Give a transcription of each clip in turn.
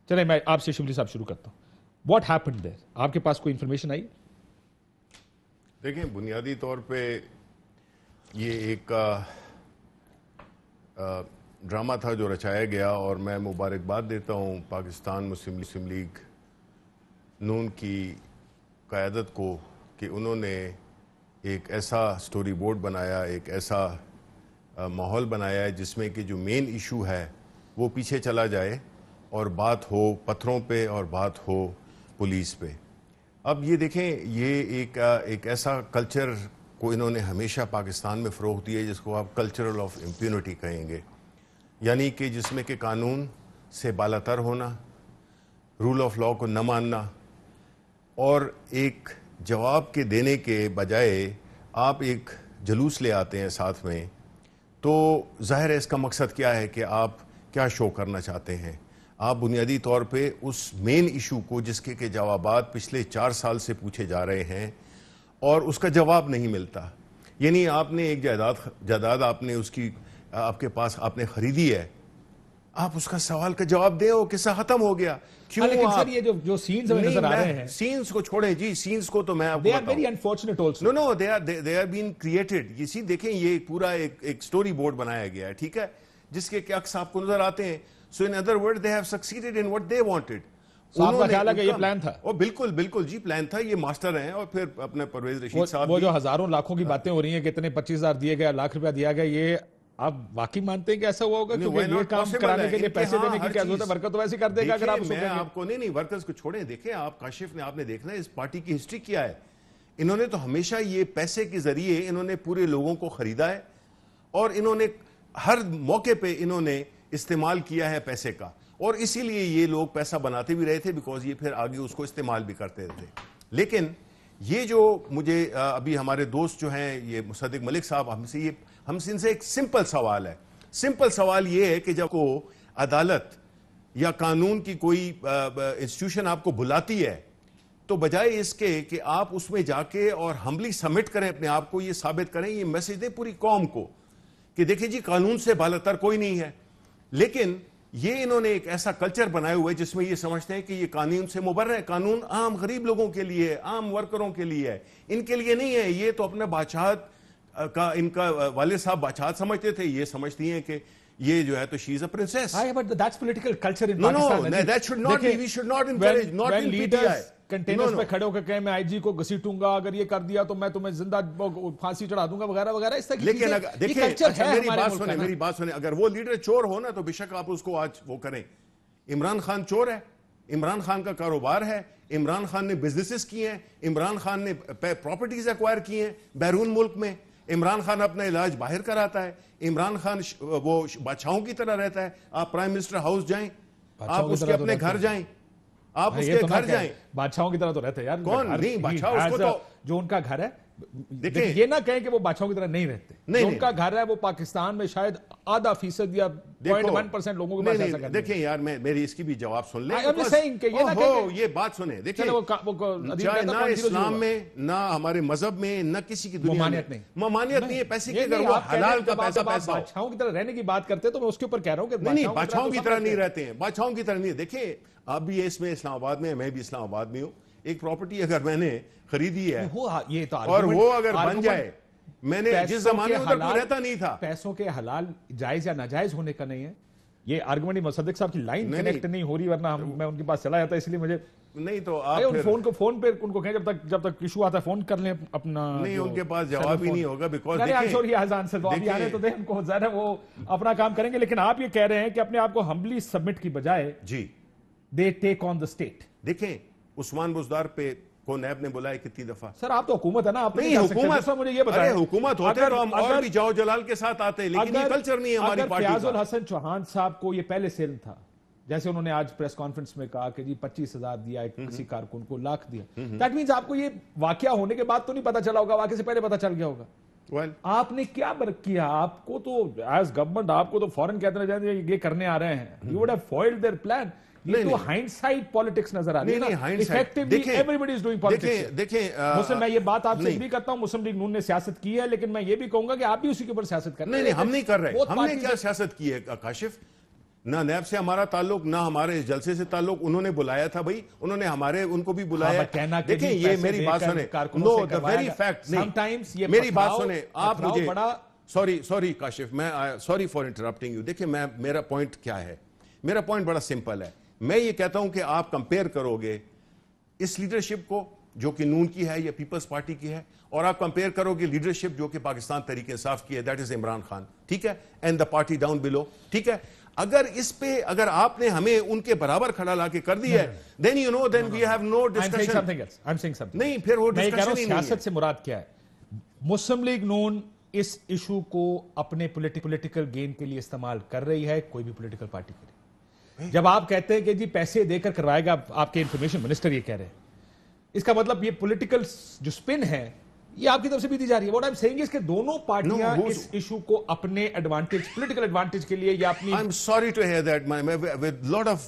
چلیں میں آپ سے شبلی صاحب شروع کرتا ہوں. واٹ ہیپنڈ دیر؟ آپ کے پاس کوئی انفارمیشن آئی؟ دیکھیں بنیادی طور پہ یہ ایک ڈرامہ تھا جو رچایا گیا، اور میں مبارکباد دیتا ہوں پاکستان مسلم لیگ نون کی قیادت کو کہ انہوں نے ایک ایسا سٹوری بورڈ بنایا، ایک ایسا ماحول بنایا ہے جس میں کہ جو مین ایشو ہے وہ پیچھے چلا جائے اور بات ہو پتھروں پہ اور بات ہو پولیس پہ. اب یہ دیکھیں، یہ ایک ایسا کلچر کو انہوں نے ہمیشہ پاکستان میں فروغ دیا ہے جس کو آپ کلچرل آف امپیونٹی کہیں گے، یعنی کہ جس میں کہ قانون سے بالاتر ہونا، رول آف لا کو نہ ماننا، اور ایک جواب کے دینے کے بجائے آپ ایک جلوس لے آتے ہیں ساتھ میں. تو ظاہر ہے اس کا مقصد کیا ہے کہ آپ کیا شو کرنا چاہتے ہیں. آپ بنیادی طور پہ اس مین ایشو کو جس کے کہ جوابات پچھلے 4 سال سے پوچھے جا رہے ہیں اور اس کا جواب نہیں ملتا. یعنی آپ نے ایک جائیداد آپ نے اس کی آپ کے پاس آپ نے خریدی ہے، آپ اس کا سوال کا جواب دیں، وہ قصہ ختم ہو گیا. کیوں لیکن سر یہ جو سینز ہمیں نظر آ رہے ہیں، سینز کو چھوڑیں جی، سینز کو تو میں آپ کو they are very unfortunate also. No, they are being created. یہ سی دیکھیں، یہ پورا ایک سٹوری بورڈ بنایا گیا ہے، ٹھیک ہے، جس کے عکس آپ کو نظر آتے ہیں. So in other words they have succeeded in what they wanted. آپ کا خیال ہے کہ یہ پلان تھا؟ بالکل جی پلان تھا. یہ ماسٹر ہیں. اور پھر اپنے پرویز رشید صاحب وہ جو ہزاروں لاکھوں کی باتیں ہو رہی ہیں کہ اتنے 25,000 دیے گئے، لاکھ روپیہ دیا گیا، یہ آپ واقعی مانتے ہیں کہ ایسا ہوا ہوگا؟ کیونکہ یہ کام کرانے کے لیے پیسے دینے کی کیا ضرورت ہے؟ ورکر تو ویسے کر دے گا اگر آپ اس کو کہیں گے. آپ کو نہیں ورکرز کو چھوڑیں. دیکھیں آپ کاشف نے آپ نے دیکھنا ہے اس پارٹی کی ہسٹری کیا ہے. انہوں نے تو ہمیشہ یہ پیسے کے ذریعے انہوں نے پورے لوگوں کو خریدا ہے، اور انہوں نے ہر موقع پہ انہوں نے استعمال کیا ہے پیسے کا، اور اسی لیے یہ لوگ پیسہ بناتے بھی رہے تھے بیکاز یہ پھر آگے اس کو استعمال بھی کرتے تھے. لیکن یہ جو مجھے ابھی ہمارے دوست جو ہیں یہ مصدق ملک صاحب ہم سے ان سے ایک سمپل سوال ہے. سمپل سوال یہ ہے کہ جب کو عدالت یا قانون کی کوئی انسٹیٹیوشن آپ کو بلاتی ہے تو بجائے اس کے کہ آپ اس میں جا کے اور ہمبلی سبمٹ کریں اپنے آپ کو، یہ ثابت کریں، یہ میسج دیں پوری قوم کو کہ دیکھیں جی قانون سے بالاتر کوئی نہیں ہے. لیکن یہ انہوں نے ایک ایسا کلچر بنایا ہوا ہے جس میں یہ سمجھتے ہیں کہ یہ قانون سے مبرر ہے. قانون عام غریب لوگوں کے لیے، عام ورکروں کے لیے ہے، ان کے لیے نہیں ہے. یہ تو اپنا بادشاہت کا ان کا والد صاحب بادشاہت سمجھتے تھے، یہ سمجھتی ہیں کہ یہ جو ہے تو شی از اے princess. But that's political culture in Pakistan. No, that should not be. We should not encourage. Not in PTI. Containers پہ کھڑے ہو کے کہیں میں آئی جی کو گھسیٹوں گا، اگر یہ کر دیا تو میں تمہیں زندہ پھانسی چڑھا دوں گا وغیرہ وغیرہ. اس طرح کی لیکن دیکھیں میری بات سنیں، اگر وہ لیڈر چور ہو نا تو بے شک آپ اس کو آج وہ کریں. عمران خان چور ہے، عمران خان کا کاروبار ہے، عمران خان نے بزنسز کیے ہیں، عمران خان نے پراپرٹیز ایکوائر کی ہیں بیرون ملک میں، عمران خان اپنا علاج باہر کراتا ہے، عمران خان وہ بادشاہوں کی طرح رہتا ہے. آپ پرائم منسٹر ہاؤس جائیں، آپ اس کے اپنے گھر جائیں، آپ اس کے گھر جائیں. بادشاہوں کی طرح تو رہتے ہیں یار. کون نہیں بادشاہ، اس کو تو جو ان کا گھر ہے، یہ نہ کہیں کہ وہ بادشاہوں کی طرح نہیں رہتے. جو ان کا گھر ہے وہ پاکستان میں شاید 0.5% یا 0.1% لوگوں کے پاس ایسا کرتے ہیں. دیکھیں یار میری اس کی بھی جواب سن لیں. یہ بات سنیں، دیکھیں نہ اسلام میں نہ ہمارے مذہب میں نہ کسی کی دنیا میں ممانعت نہیں ہے پیسے کی. اگر وہ حلال کا پیسہ بادشاہوں کی طرح رہنے کی بات کرتے تو میں اس کے اوپر کہہ رہا ہوں کہ نہیں بادشاہوں کی طرح نہیں رہتے ہیں، بادشاہوں کی طرح نہیں. دیکھیں آپ بھی اس میں اسلام آباد میں، میں بھی اسلام آباد میں ہوں. ایک پراپرٹی اگر میں نے خریدی ہے اور وہ اگر بن جائے، میں نے جس زمانے میں ادھر کوئی رہتا نہیں تھا. پیسوں کے حلال جائز یا ناجائز ہونے کا نہیں ہے. یہ آرگومنٹ مصدق صاحب کی لائن کنیکٹ نہیں ہو رہی، ورنہ میں ان کے پاس چلا جاتا، اس لیے مجھے نہیں. تو آپ فون پہ ان کو کہیں جب تک ایشو آتا ہے فون کر لیں اپنا. نہیں ان کے پاس جواب ہی نہیں ہوگا بیکاز وہ ذرا وہ اپنا کام کریں گے. لیکن آپ یہ کہہ رہے ہیں کہ اپنے آپ کو ہمبلی سبمٹ کی بجائے جی دے ٹیک آن دا اسٹیٹ. دیکھیں عثمان بزدار پہ کو نیب نے بلایا کتنی دفعہ. سر آپ تو حکومت ہے نا، آپ نہیں حکومت. مجھے یہ بتائیں حکومت ہوتے تو ہم اور بھی جاؤ جلال کے ساتھ آتے، لیکن یہ کلچر نہیں ہے ہماری پارٹی کا. فیاض الحسن چوہان صاحب کو یہ پہلے سے علم تھا، جیسے انہوں نے آج پریس کانفرنس میں کہا کہ جی 25,000 دیا ہے کسی کارکن کو، لاکھ دیا. دیٹ مینز آپ کو یہ واقعہ ہونے کے بعد تو نہیں پتا چلا ہوگا، واقعے سے پہلے پتا چل گیا ہوگا. آپ نے کیا برق کیا؟ آپ کو تو ایز گورنمنٹ آپ کو تو فوراً کہتے رہ جائیں یہ کرنے آ رہے ہیں. You would have foiled their plan. یہ تو ہائنڈسائٹ پالیٹکس نظر آ رہی ہے نا. ایفیکٹیولی ایوری از ڈوئنگ پالیٹکس. دیکھیں میں یہ بات آپ سے بھی کرتا ہوں، مسلم لیگ نون نے سیاست کی ہے، لیکن میں یہ بھی کہوں گا کہ آپ بھی اسی کے اوپر سیاست کر رہے ہیں. نہیں ہم نہیں کر رہے. ہم نے کیا سیاست کی ہے کاشف؟ نہ نیب سے ہمارا تعلق، نہ ہمارے اس جلسے سے تعلق. انہوں نے بلایا تھا بھائی، انہوں نے ان کو بھی بلایا. دیکھیں یہ میری بات سنیں، نو دا ویری فیکٹ، نہیں میری بات سنیں آپ مجھے. سوری کاشف، میں سوری فار انٹرپٹنگ یو. دیکھیں میرا پوائنٹ کیا ہے، میرا پوائنٹ بڑا سمپل ہے. میں یہ کہتا ہوں کہ آپ کمپیئر کرو گے اس لیڈرشپ کو جو کہ نون کی ہے یا پیپلز پارٹی کی ہے، اور آپ کمپیئر کرو گے لیڈرشپ جو کہ پاکستان تحریک انصاف کی ہے، دیٹ از عمران خان، ٹھیک ہے، and the party down below, ٹھیک ہے. اگر آپ نے ہمیں ان کے برابر کھڑا لا کے کر دیا ہے، then you know then we have no discussion. I'm saying something. نہیں پھر وہ ڈسکشن ہی نہیں ہے. سیاست سے مراد کیا ہے؟ مسلم لیگ نون اس ایشو کو اپنے پولیٹیکل گین کے لیے استعمال کر رہی ہے، کوئی بھی پولیٹیکل پارٹی کے لیے. جب آپ کہتے ہیں کہ جی پیسے دے کر کروائے گا، آپ کے انفارمیشن منسٹر یہ کہہ رہے ہیں، اس کا مطلب یہ پولیٹیکل جو سپن ہے یہ آپ کی طرف سے بھی دی جا رہی ہے. What I'm saying is کہ دونوں پارٹیاں اس ایشو کو اپنے ایڈوانٹیج، پولیٹیکل ایڈوانٹیج کے لیے یا اپنی. I'm sorry to hear that. With lot of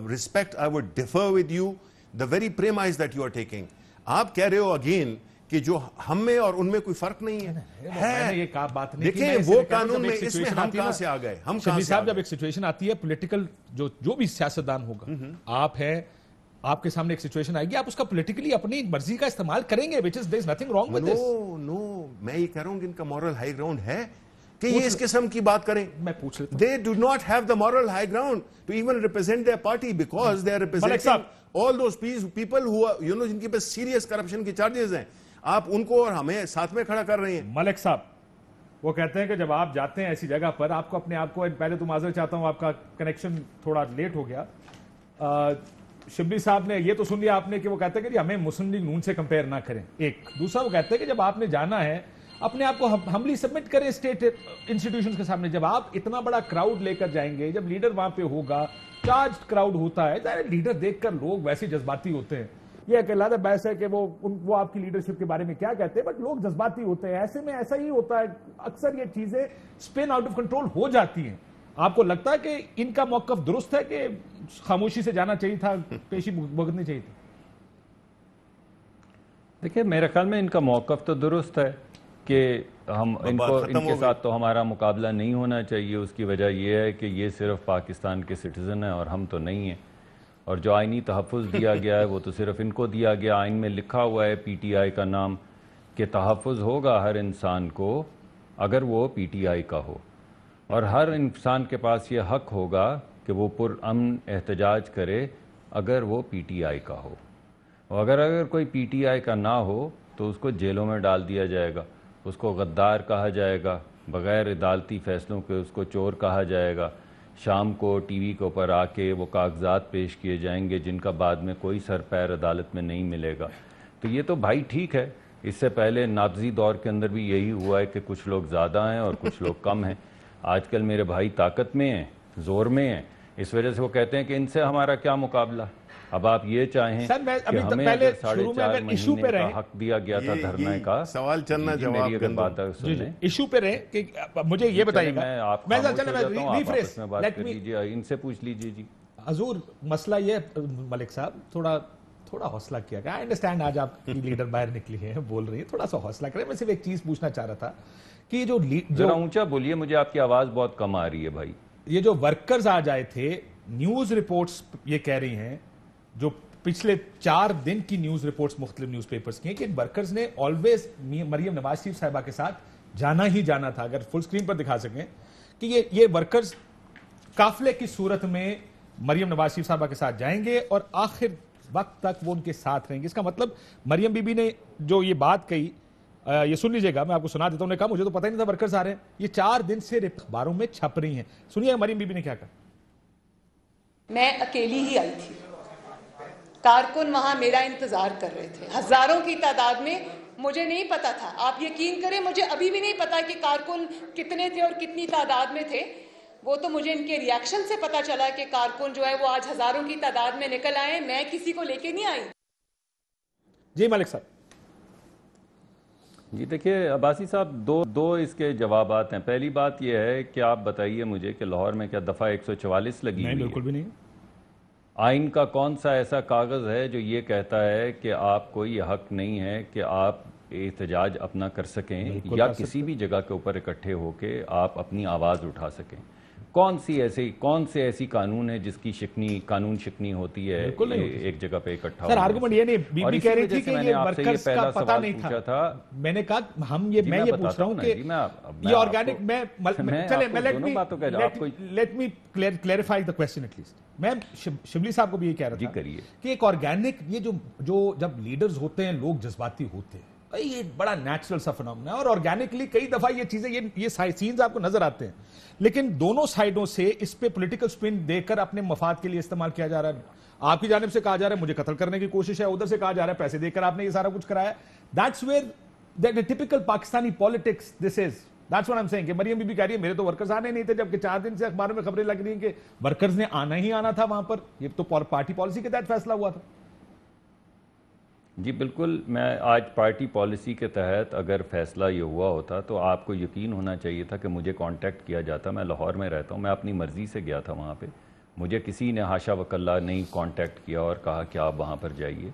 respect I would differ with you. The very premise that you are taking. آپ کہہ رہے ہو اگین کہ جو ہم میں اور ان میں کوئی فرق نہیں ہے. میں نے یہ بات نہیں کی. دیکھیں وہ قانون میں اس میں ہم کہاں سے آ گئے، ہم کہاں سے صاحب جب ایک سچویشن آتی ہے پولیٹیکل، جو بھی سیاستدان ہوگا، آپ ہے، آپ کے سامنے ایک سچویشن آئے گی، آپ اس کا پولیٹیکلی اپنی مرضی کا استعمال کریں گے، which is there is nothing wrong with this. نو میں یہ کہہ رہا ہوں کہ ان کا moral high ground ہے کہ یہ اس قسم کی بات کریں. میں پوچھ لیتا ہوں. They do not have the moral high ground to even represent their party because they are representing all those people who are, you know, جن کی پہ serious corruption کی charges ہیں. آپ ان کو اور ہمیں ساتھ میں کھڑا کر رہے ہیں. ملک صاحب وہ کہتے ہیں کہ جب آپ جاتے ہیں ایسی جگہ پر، آپ کو اپنے آپ کو، پہلے تو معذرت چاہتا ہوں آپ کا کنیکشن تھوڑا لیٹ ہو گیا. شبلی صاحب نے یہ تو سن لیا آپ نے کہ وہ کہتے ہیں کہ جی ہمیں مسلم لیگ نون سے کمپیئر نہ کریں. ایک دوسرا وہ کہتے ہیں کہ جب آپ نے جانا ہے اپنے آپ کو ہمبلی سبمٹ کریں اسٹیٹ انسٹیٹیوشنز کے سامنے. جب آپ اتنا بڑا کراؤڈ لے کر جائیں گے، جب لیڈر وہاں پہ ہوگا، چارجڈ کراؤڈ ہوتا ہے، لیڈر دیکھ کر لوگ ویسے جذباتی ہوتے ہیں. یہ ایک علیحدہ بحث ہے کہ وہ آپ کی لیڈرشپ کے بارے میں کیا کہتے ہیں، بٹ لوگ جذباتی ہوتے ہیں. ایسے میں ایسا ہی ہوتا ہے، اکثر یہ چیزیں اسپن آؤٹ آف کنٹرول ہو جاتی ہیں. آپ کو لگتا ہے کہ ان کا موقف درست ہے کہ خاموشی سے جانا چاہیے تھا، پیشی بھگتنی چاہیے تھی؟ دیکھیں میرے خیال میں ان کا موقف تو درست ہے کہ ان کے ساتھ تو ہمارا مقابلہ نہیں ہونا چاہیے. اس کی وجہ یہ ہے کہ یہ صرف پاکستان کے سٹیزن ہیں اور ہم تو نہیں ہیں، اور جو آئینی تحفظ دیا گیا ہے وہ تو صرف ان کو دیا گیا. آئین میں لکھا ہوا ہے پی ٹی آئی کا نام کہ تحفظ ہوگا ہر انسان کو اگر وہ پی ٹی آئی کا ہو، اور ہر انسان کے پاس یہ حق ہوگا کہ وہ پرامن احتجاج کرے اگر وہ پی ٹی آئی کا ہو. اور اگر کوئی پی ٹی آئی کا نہ ہو تو اس کو جیلوں میں ڈال دیا جائے گا، اس کو غدار کہا جائے گا، بغیر عدالتی فیصلوں کے اس کو چور کہا جائے گا. شام کو ٹی وی کے اوپر آ کے وہ کاغذات پیش کیے جائیں گے جن کا بعد میں کوئی سر پیر عدالت میں نہیں ملے گا. تو یہ تو بھائی ٹھیک ہے، اس سے پہلے نابزی دور کے اندر بھی یہی ہوا ہے کہ کچھ لوگ زیادہ ہیں اور کچھ لوگ کم ہیں. آج کل میرے بھائی طاقت میں ہیں، زور میں ہیں، اس وجہ سے وہ کہتے ہیں کہ ان سے ہمارا کیا مقابلہ. اب آپ یہ چاہیں کہ ہمیں 4.5 مہینے کا حق دیا گیا تھا دھرنے کا، سوال چلنا جواب میری اگر بات سنیں ایشو پہ رہے کہ مجھے یہ بتائیے گا. میں آپ آپس میں بات کر لیجیے، ان سے پوچھ لیجیے. جی حضور مسئلہ یہ، ملک صاحب تھوڑا حوصلہ کیا گیا. آئی انڈرسٹینڈ آج آپ کی لیڈر باہر نکلی ہیں، بول رہی ہیں، تھوڑا سا حوصلہ کریں. میں صرف ایک چیز پوچھنا چاہ رہا تھا کہ جو ذرا اونچا بولیے، مجھے آپ کی آواز بہت کم آ رہی ہے بھائی. یہ جو ورکرز آج آئے تھے، نیوز رپورٹس یہ کہہ رہی ہیں، جو پچھلے 4 دن کی نیوز رپورٹس مختلف نیوز پیپرز کی ہیں، کہ ورکرز نے آلویز مریم نواز شریف صاحبہ کے ساتھ جانا ہی جانا تھا. اگر فل سکرین پر دکھا سکیں کہ یہ ورکرز قافلے کی صورت میں مریم نواز شریف صاحبہ کے ساتھ جائیں گے اور آخر وقت تک وہ ان کے ساتھ رہیں گے. اس کا مطلب مریم بی بی نے جو یہ بات کہی، یہ سن لیجئے گا، میں آپ کو سنا دیتا ہوں. نے کہا مجھے تو پتہ ہی نہیں تھا ورکرز آ رہے ہیں، یہ 4 دن سے اخباروں میں چھپ رہی ہیں. سنیے مریم بی بی نے کیا کہا. میں اکیلی ہی آئی تھی، کارکن وہاں میرا انتظار کر رہے تھے ہزاروں کی تعداد میں. مجھے نہیں پتا تھا، آپ یقین کریں مجھے ابھی بھی نہیں پتا کہ کارکن کتنے تھے اور کتنی تعداد میں تھے. وہ تو مجھے ان کے ریاکشن سے پتا چلا کہ کارکن جو ہے وہ آج ہزاروں کی تعداد میں نکل آئے. میں کسی کو لے کے نہیں آئی. جی ملک صاحب. جی دیکھیے عباسی صاحب، دو اس کے جوابات ہیں. پہلی بات یہ ہے کہ آپ بتائیے مجھے کہ لاہور میں کیا دفعہ 144 لگی ہوئی ہے؟ بالکل بھی نہیں. آئین کا کون سا ایسا کاغذ ہے جو یہ کہتا ہے کہ آپ کو یہ حق نہیں ہے کہ آپ احتجاج اپنا کر سکیں یا کسی بھی جگہ کے اوپر اکٹھے ہو کے آپ اپنی آواز اٹھا سکیں؟ کون سے ایسی قانون ہے جس کی قانون شکنی ہوتی ہے ایک جگہ پہ اکٹھا؟ سر آرگومنٹ یہ نہیں، بی بی کہہ رہی تھی کہ یہ ورکرز کا پتہ نہیں تھا. میں نے کہا میں یہ پوچھ رہا ہوں کہ یہ organic, let me clarify the question at least. میں شبلی صاحب کو بھی یہ کہہ رہا تھا کہ ایک آرگینک، یہ جو جب لیڈرز ہوتے ہیں لوگ جذباتی ہوتے ہیں، یہ بڑا نیچرل سا فنومنا ہے، اور آرگینکلی کئی دفعہ یہ چیزیں یہ سینز آپ کو نظر آتے ہیں، لیکن دونوں سائیڈوں سے اس پہ پولیٹیکل سپن دے کر اپنے مفاد کے لیے استعمال کیا جا رہا ہے. آپ کی جانب سے کہا جا رہا ہے مجھے قتل کرنے کی کوشش ہے، ادھر سے کہا جا رہا ہے پیسے دے کر آپ نے یہ سارا کچھ کرایا. That's where the typical Pakistani politics this is. That's what I'm saying. کہ مریم بی بی کہہ رہی ہے میرے تو ورکرز آنے نہیں تھے، جبکہ 4 دن سے اخباروں میں خبریں لگ رہی ہیں کہ ورکرز نے آنا ہی آنا تھا وہاں پر. یہ تو پارٹی پالیسی کے تحت فیصلہ ہوا تھا. جی بالکل. میں آج پارٹی پالیسی کے تحت اگر فیصلہ یہ ہوا ہوتا تو آپ کو یقین ہونا چاہیے تھا کہ مجھے کانٹیکٹ کیا جاتا. میں لاہور میں رہتا ہوں، میں اپنی مرضی سے گیا تھا وہاں پہ. مجھے کسی نے حاشا وکلا نہیں کانٹیکٹ کیا اور کہا کہ آپ وہاں پر جائیے.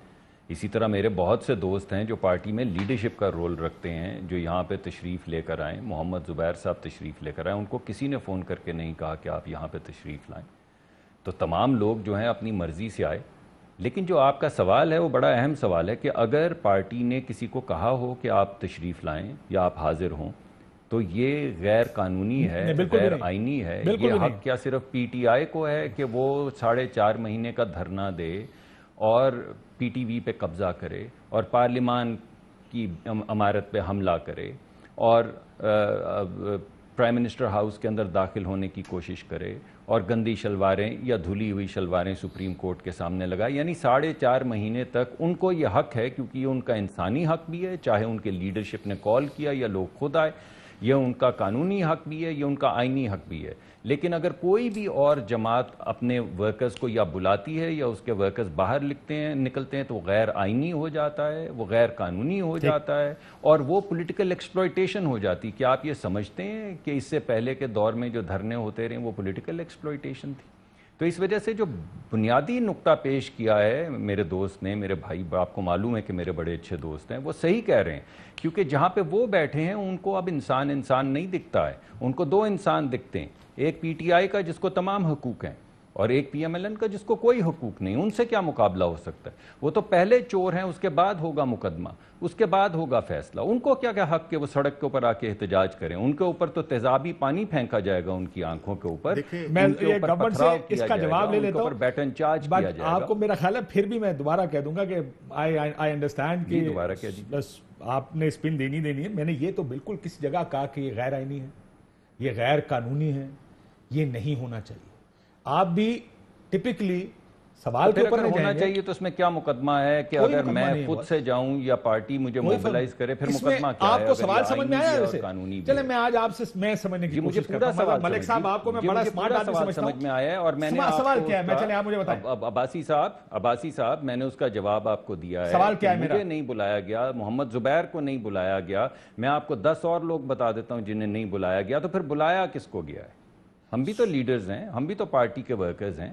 اسی طرح میرے بہت سے دوست ہیں جو پارٹی میں لیڈرشپ کا رول رکھتے ہیں، جو یہاں پہ تشریف لے کر آئیں. محمد زبیر صاحب تشریف لے کر آئیں، ان کو کسی نے فون کر کے نہیں کہا کہ آپ یہاں پہ تشریف لائیں. تو تمام لوگ جو ہیں اپنی مرضی سے آئے. لیکن جو آپ کا سوال ہے وہ بڑا اہم سوال ہے کہ اگر پارٹی نے کسی کو کہا ہو کہ آپ تشریف لائیں یا آپ حاضر ہوں تو یہ غیر قانونی ہے، غیر آئینی ہے. یہ حق کیا صرف پی ٹی آئی کو ہے کہ وہ 4.5 مہینے کا دھرنا دے اور پی ٹی وی پہ قبضہ کرے اور پارلیمان کی عمارت پہ حملہ کرے اور پرائم منسٹر ہاؤس کے اندر داخل ہونے کی کوشش کرے اور گندی شلواریں یا دھلی ہوئی شلواریں سپریم کورٹ کے سامنے لگائے؟ یعنی 4.5 مہینے تک ان کو یہ حق ہے، کیونکہ یہ ان کا انسانی حق بھی ہے، چاہے ان کے لیڈرشپ نے کال کیا یا لوگ خود آئے. یہ ان کا قانونی حق بھی ہے، یہ ان کا آئینی حق بھی ہے. لیکن اگر کوئی بھی اور جماعت اپنے ورکرز کو یا بلاتی ہے یا اس کے ورکرز باہر نکلتے ہیں تو وہ غیر آئینی ہو جاتا ہے، وہ غیر قانونی ہو جاتا ہے اور وہ پولیٹیکل ایکسپلوئٹیشن ہو جاتی. کیا آپ یہ سمجھتے ہیں کہ اس سے پہلے کے دور میں جو دھرنے ہوتے رہے وہ پولیٹیکل ایکسپلوئٹیشن تھی؟ تو اس وجہ سے جو بنیادی نقطہ پیش کیا ہے میرے دوست نے، میرے بھائی، آپ کو معلوم ہے کہ میرے بڑے اچھے دوست ہیں، وہ صحیح کہہ رہے ہیں. کیونکہ جہاں پہ وہ بیٹھے ہیں ان کو اب انسان نہیں دکھتا ہے، ان کو 2 انسان دکھتے ہیں. ایک پی ٹی آئی کا جس کو تمام حقوق ہیں اور ایک پی ایم ایل این کا جس کو کوئی حقوق نہیں. ان سے کیا مقابلہ ہو سکتا ہے؟ وہ تو پہلے چور ہیں، اس کے بعد ہوگا مقدمہ، اس کے بعد ہوگا فیصلہ. ان کو کیا حق کہ وہ سڑک کے اوپر آ کے احتجاج کریں؟ ان کے اوپر تو تیزابی پانی پھینکا جائے گا ان کی آنکھوں کے اوپر. میں یہ گورنمنٹ سے اس کا جواب لے لیتا ہوں، بیٹن چارج کیا جائے گا. آپ کو میرا خیال ہے پھر بھی میں دوبارہ کہہ دوں گا کہ آئی انڈرسٹینڈ کہ دوبارہ کہہ دیجیے، بس آپ نے اسپن دینی ہے. میں نے یہ تو بالکل کس جگہ کہا کہ یہ غیر آئینی ہے، یہ غیر قانونی ہے، یہ نہیں ہونا چاہیے. آپ بھی ٹپکلی سوال کے اوپر ہونا چاہیے تو اس میں کیا مقدمہ ہے کہ اگر میں خود سے جاؤں یا پارٹی مجھے موبلائز کرے پھر مقدمہ کیا ہے؟ آپ کو سوال سمجھ میں آیا ویسے؟ چلے میں آج آپ سے میں سمجھنے کی کوشش کرتا ہوں. ملک صاحب آپ کو میں بڑا سمارٹ آدمی سمجھتا ہوں. سمجھ میں آیا ہے اور میں نے سوال کیا ہے میں چلے آپ مجھے بتائیں. عباسی صاحب میں نے اس کا جواب آپ کو دیا ہے. سوال کیا ہے میرا؟ مجھے نہیں بلایا گیا، محمد زبیر کو نہیں بلایا گیا. میں آپ کو 10 اور لوگ بتا دیتا ہوں جنہیں نہیں بلایا گیا. تو پھر بلایا کس کو گیا ہے؟ ہم بھی تو لیڈرز ہیں، ہم بھی تو پارٹی کے ورکرز ہیں.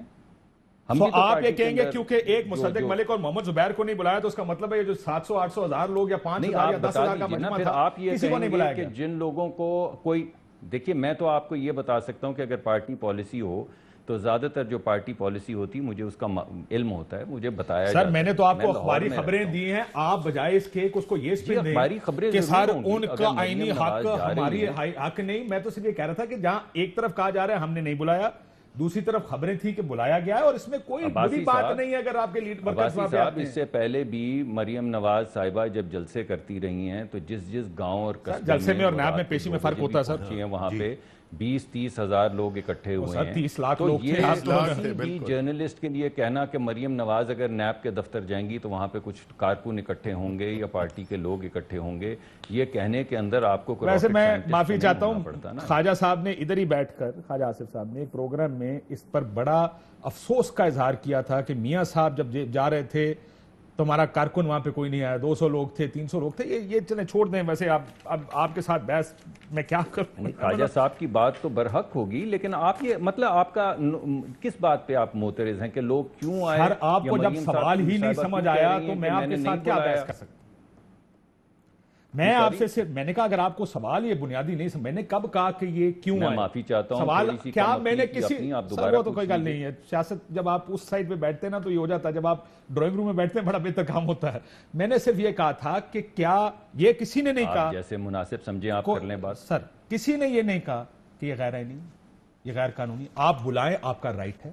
آپ یہ کہیں گے کیونکہ ایک مصدق ملک اور محمد زبیر کو نہیں بلایا تو اس کا مطلب ہے جو 700-800 ہزار لوگ یا 5,000 یا 10,000 کا مجمع تھا آپ یہ کسی کو نہیں بلایا گیا؟ کہ جن لوگوں کو کوئی دیکھیے، میں تو آپ کو یہ بتا سکتا ہوں کہ اگر پارٹی پالیسی ہو تو زیادہ تر جو پارٹی پالیسی ہوتی مجھے اس کا علم ہوتا ہے، مجے بتایا جاتا ہے. سر میں نے تو آپ کو اخباری خبریں دی ہیں، آپ بجائے اس کے اس کو یہ سپن دیں کہ سر ان کا آئینی حق ہماری حق نہیں. میں تو صرف یہ کہہ رہا تھا کہ جہاں ایک طرف کہا جا رہا ہے ہم نے نہیں بلایا، دوسری طرف خبریں تھی کہ بلایا گیا ہے، اور اس میں کوئی بری بات نہیں ہے. اگر آپ کے لیڈر صاحب اس سے پہلے بھی مریم نواز صاحبہ جب جلسے کرتی رہی ہیں تو جس گاؤں اور جلسے میں اور نیب میں پیشی میں فرق ہوتا ہے سر. وہاں پہ 20-30 ہزار لوگ اکٹھے ہوئے ہیں. 30 لاکھ تو لوگ یہ کسی بھی جرنلسٹ کے لیے کہنا کہ مریم نواز اگر نیب کے دفتر جائیں گی تو وہاں پہ کچھ کارکن اکٹھے ہوں گے یا پارٹی کے لوگ اکٹھے ہوں گے، یہ کہنے کے اندر آپ کو ویسے میں معافی چاہتا ہوں. خواجہ صاحب نے ادھر ہی بیٹھ کر، خواجہ آصف صاحب نے ایک پروگرام میں اس پر بڑا افسوس کا اظہار کیا تھا کہ میاں صاحب جب جا رہے تھے تو ہمارا کارکن وہاں پہ کوئی نہیں آیا. 200 لوگ تھے، 300 لوگ تھے. یہ چلیں چھوڑ دیں. ویسے آپ کے ساتھ بحث میں کیا کروں؟ خواجہ صاحب کی بات تو برحق ہوگی، لیکن آپ یہ مطلب آپ کا کس بات پہ آپ معترض ہیں کہ لوگ کیوں آئے؟ سر آپ کو جب سوال ہی نہیں سمجھ آیا تو میں آپ کے ساتھ کیا بحث کر سکتا ہوں؟ میں آپ سے صرف میں نے کہا اگر آپ کو سوال یہ بنیادی نہیں میں نے کب کہا کہ یہ کیوں میں آئے؟ معافی چاہتا ہوں، سوال تھوڑی سی کیا کم میں نے اپنی کسی اپنی آپ سر دوبارہ وہ تو کوئی پوچھ گل نہیں ہے، سیاست جب آپ اس سائڈ پہ بیٹھتے ہیں نا تو یہ ہو جاتا ہے، جب آپ ڈرائنگ روم میں بیٹھتے ہیں بڑا بہتر کام ہوتا ہے. میں نے صرف یہ کہا تھا کہ کیا یہ کسی نے نہیں کہا آپ جیسے مناسب سمجھیں آپ کر لیں بات. سر کسی نے یہ نہیں کہا کہ یہ غیر آئینی، یہ غیر قانونی. آپ بلائیں، آپ کا رائٹ ہے.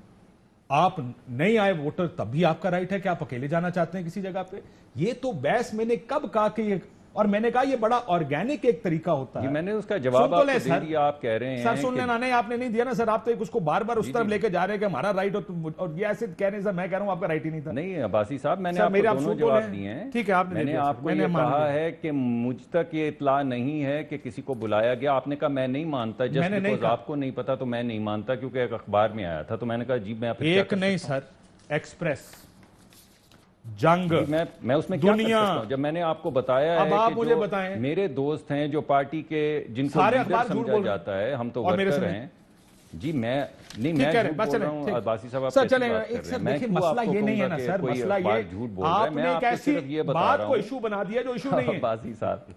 آپ نہیں آئے ووٹر تب بھی آپ کا رائٹ ہے کہ آپ اکیلے جانا چاہتے ہیں کسی جگہ پہ. یہ تو بحث میں نے کب کہا کہ یہ، اور میں نے کہا یہ بڑا آرگینک ایک طریقہ ہوتا ہے. میں نے اس کا جواب آپ کو دے دیا، آپ کہہ رہے ہیں سر سن لینا، نہیں آپ نے نہیں دیا نا سر. آپ تو ایک اس کو بار بار اس طرف لے کے جا رہے ہیں کہ ہمارا رائٹ، اور یہ ایسے کہہ رہے ہیں سر میں کہہ رہا ہوں آپ کا رائٹ ہی نہیں تھا. نہیں عباسی صاحب، میں نے آپ کو دونوں جواب دیے ہیں. ٹھیک ہے، آپ نے میں نے آپ کو یہ کہا ہے کہ مجھ تک یہ اطلاع نہیں ہے کہ کسی کو بلایا گیا. آپ نے کہا میں نہیں مانتا، جسٹ بیکاز آپ کو نہیں پتا تو میں نہیں مانتا کیونکہ ایک اخبار میں آیا تھا. تو میں نے کہا جی میں ایک نہیں سر، ایکسپریس، جنگ، میں اس میں کیا کر سکتا ہوں جب میں نے آپ کو بتایا ہے کہ جو میرے دوست ہیں جو پارٹی کے جن کو لیڈر سمجھا جاتا ہے، ہم تو ورکر ہیں. جی میں نہیں، میں جھوٹ بول رہا ہوں عباسی صاحب، آپ کیسی بات کر رہے ہیں؟ میں کیوں آپ کو کہوں گا کہ کوئی اخبار جھوٹ بول رہا ہے؟ میں آپ کو صرف یہ بتا رہا ہوں. ایشو بنا دیا جو ایشو نہیں ہے عباسی صاحب.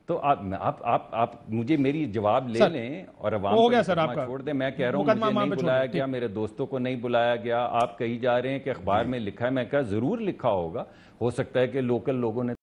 تو آپ مجھے میری جواب لے لیں اور عوام کو چھوڑ دیں. میں کہہ رہا ہوں مجھے نہیں بلایا گیا، میرے دوستوں کو نہیں بلایا گیا. آپ کہی جا رہے ہیں کہ اخبار میں لکھا ہے. میں کہا ضرور لکھا ہوگا، ہو سکتا ہے کہ لوکل لوگوں نے